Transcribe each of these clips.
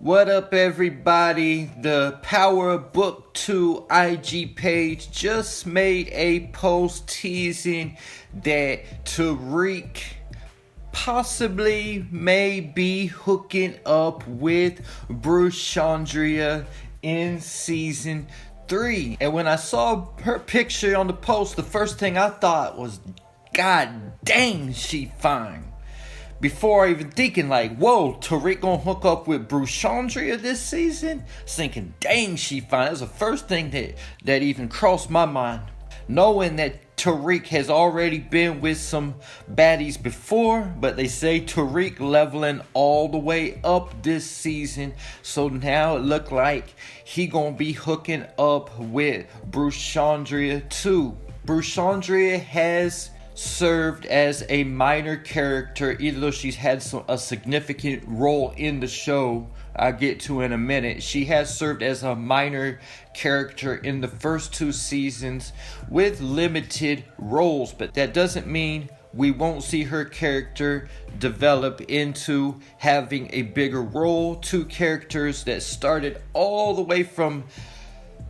What up, everybody? The Power Book 2 IG page just made a post teasing that Tariq possibly may be hooking up with BruShandria in season 3. And when I saw her picture on the post, the first thing I thought was, God dang, she fine. Before even thinking like, whoa, Tariq gonna hook up with BruShandria this season? I was thinking, dang, she fine. That was the first thing that even crossed my mind. Knowing that Tariq has already been with some baddies before, but they say Tariq leveling all the way up this season. So now it look like he gonna be hooking up with BruShandria too. BruShandria has served as a minor character, even though she's had a significant role in the show. I'll get to in a minute. She has served as a minor character in the first 2 seasons with limited roles, but that doesn't mean we won't see her character develop into having a bigger role. 2 characters that started all the way from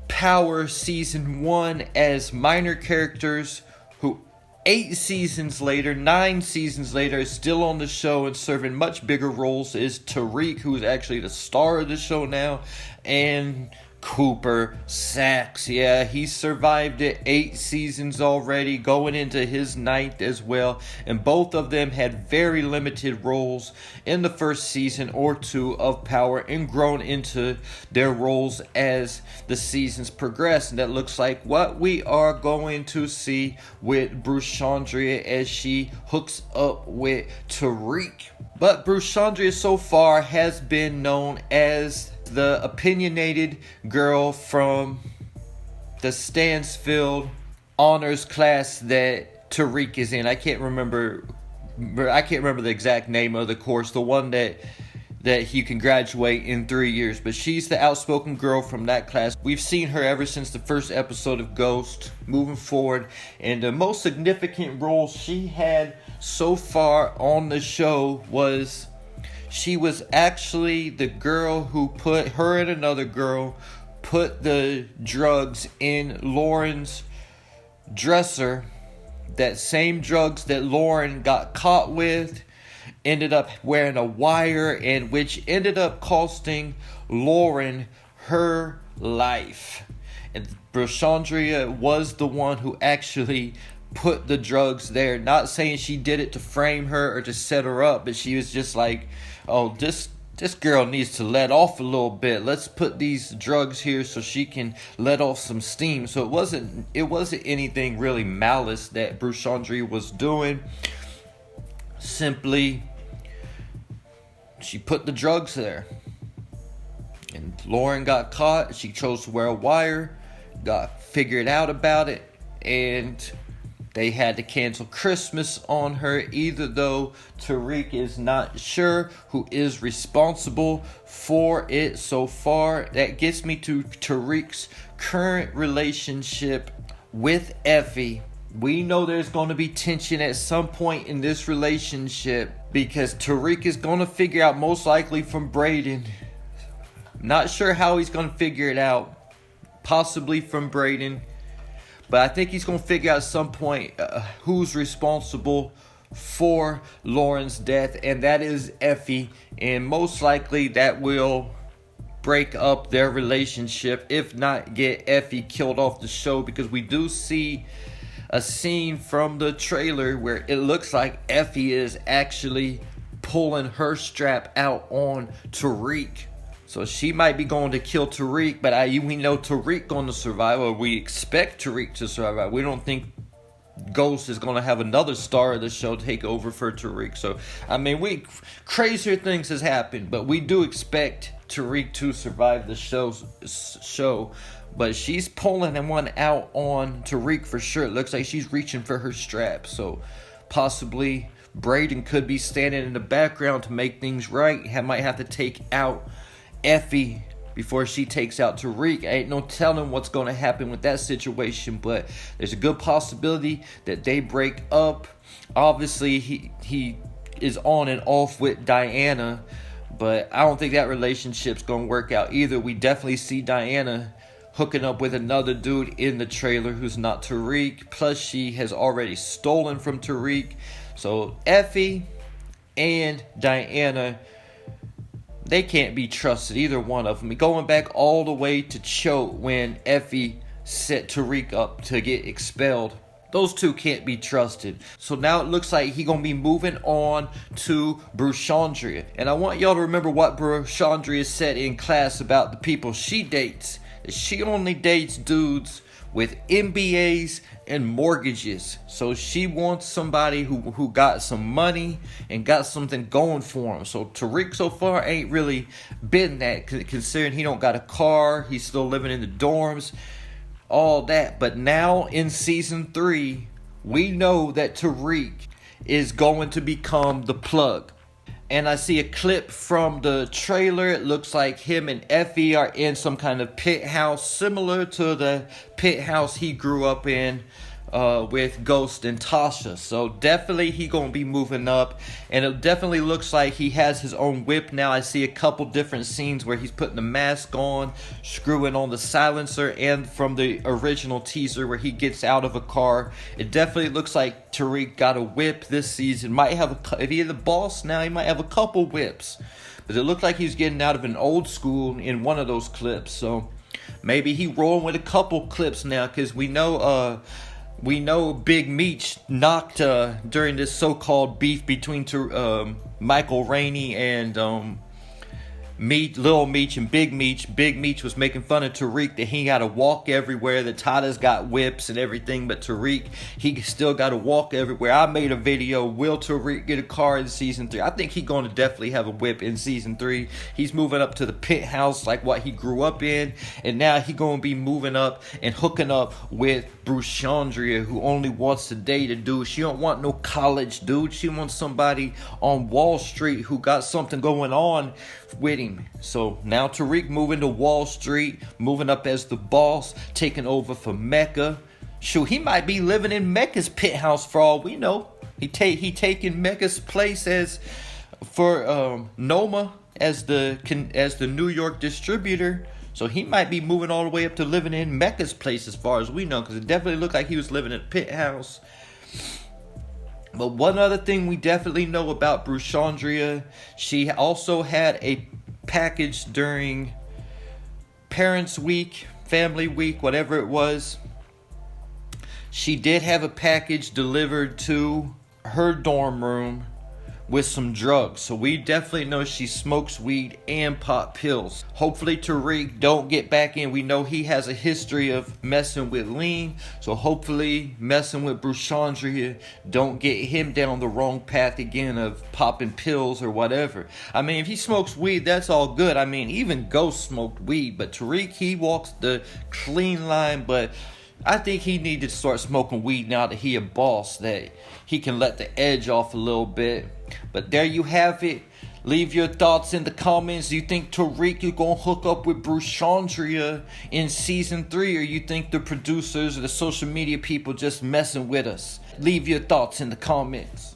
Power season 1 as minor characters who 8 seasons later, 9 seasons later, is still on the show and serving much bigger roles is Tariq, who's actually the star of the show now, and Cooper Saxe. Yeah, he survived it 8 seasons already, going into his 9th as well. And both of them had very limited roles in the first season or 2 of Power and grown into their roles as the seasons progress. And that looks like what we are going to see with BruShandria as she hooks up with Tariq. But BruShandria so far has been known as the opinionated girl from the Stansfield honors class that Tariq is in. I can't remember the exact name of the course, the one that he can graduate in 3 years, but she's the outspoken girl from that class. We've seen her ever since the first episode of Ghost moving forward, and the most significant role she had so far on the show was she was actually the girl who put her and another girl put the drugs in Lauren's dresser. That same drugs that Lauren got caught with, ended up wearing a wire, and which ended up costing Lauren her life. And BruShandria was the one who actually put the drugs there. Not saying she did it to frame her or to set her up, but she was just like, oh, this girl needs to let off a little bit. Let's put these drugs here so she can let off some steam. So it wasn't anything really malice that BruShandria was doing. Simply, she put the drugs there. And Lauren got caught. She chose to wear a wire, got figured out about it, and they had to cancel Christmas on her, either though Tariq is not sure who is responsible for it so far. That gets me to Tariq's current relationship with Effie. We know there's going to be tension at some point in this relationship because Tariq is going to figure out, most likely from Braden. Not sure how he's going to figure it out. Possibly from Braden. But I think he's going to figure out at some point who's responsible for Lauren's death. And that is Effie. And most likely that will break up their relationship. If not, get Effie killed off the show. Because we do see a scene from the trailer where it looks like Effie is actually pulling her strap out on Tariq. So she might be going to kill Tariq, but we know Tariq going to survive, or we expect Tariq to survive. We don't think Ghost is going to have another star of the show take over for Tariq. So, I mean, crazier things has happened, but we do expect Tariq to survive the show. But she's pulling one out on Tariq for sure. It looks like she's reaching for her strap. So, possibly Braden could be standing in the background to make things right. Might have to take out Effie before she takes out Tariq. Ain't no telling what's going to happen with that situation, but there's a good possibility that they break up. Obviously, he is on and off with Diana, But I don't think that relationship's gonna work out either. We definitely see Diana hooking up with another dude in the trailer who's not Tariq. Plus, she has already stolen from Tariq. So Effie and Diana, they can't be trusted, either one of them. Going back all the way to Choate when Effie set Tariq up to get expelled. Those two can't be trusted. So now it looks like he's going to be moving on to BruShandria. And I want y'all to remember what BruShandria said in class about the people she dates. She only dates dudes with MBAs and mortgages. So she wants somebody who got some money and got something going for him. So Tariq so far ain't really been that, considering he don't got a car. He's still living in the dorms. All that. But now in season 3, we know that Tariq is going to become the plug. And I see a clip from the trailer. It looks like him and Effie are in some kind of pit house, similar to the pit house he grew up in with Ghost and Tasha. So definitely he gonna be moving up, and it definitely looks like he has his own whip now. I see a couple different scenes where he's putting the mask on, screwing on the silencer, and from the original teaser where he gets out of a car. It definitely looks like Tariq got a whip this season. Might have if he's the boss now, he might have a couple whips. But it looked like he's getting out of an old school in one of those clips. So maybe he rolling with a couple clips now, because we know Big Meech knocked during this so-called beef between Michael Rainey and Lil Meech and Big Meech. Big Meech was making fun of Tariq that he got to walk everywhere. The Tada's got whips and everything, but Tariq, he still got to walk everywhere. I made a video, will Tariq get a car in season 3? I think he's going to definitely have a whip in season 3. He's moving up to the pit house like what he grew up in, and now he's going to be moving up and hooking up with BruShandria, who only wants to date a dude. She don't want no college dude. She wants somebody on Wall Street who got something going on with him. So now Tariq moving to Wall Street, moving up as the boss, taking over for Mecca. Shoot, he might be living in Mecca's pit house for all we know. He taking Mecca's place as for Noma as the New York distributor. So he might be moving all the way up to living in Mecca's place as far as we know, because it definitely looked like he was living in a pit house. But one other thing we definitely know about BruShandria, she also had a package during Parents Week, Family Week, whatever it was. She did have a package delivered to her dorm room with some drugs. So we definitely know she smokes weed and pop pills. Hopefully Tariq don't get back in. We know he has a history of messing with lean. So hopefully messing with BruShandria don't get him down the wrong path again of popping pills or whatever. I mean, if he smokes weed, that's all good. I mean, even Ghost smoked weed. But Tariq, he walks the clean line. But I think he needed to start smoking weed now that he a boss, that he can let the edge off a little bit. But there you have it. Leave your thoughts in the comments. Do you think Tariq is going to hook up with BruShandria in season 3? Or you think the producers or the social media people just messing with us? Leave your thoughts in the comments.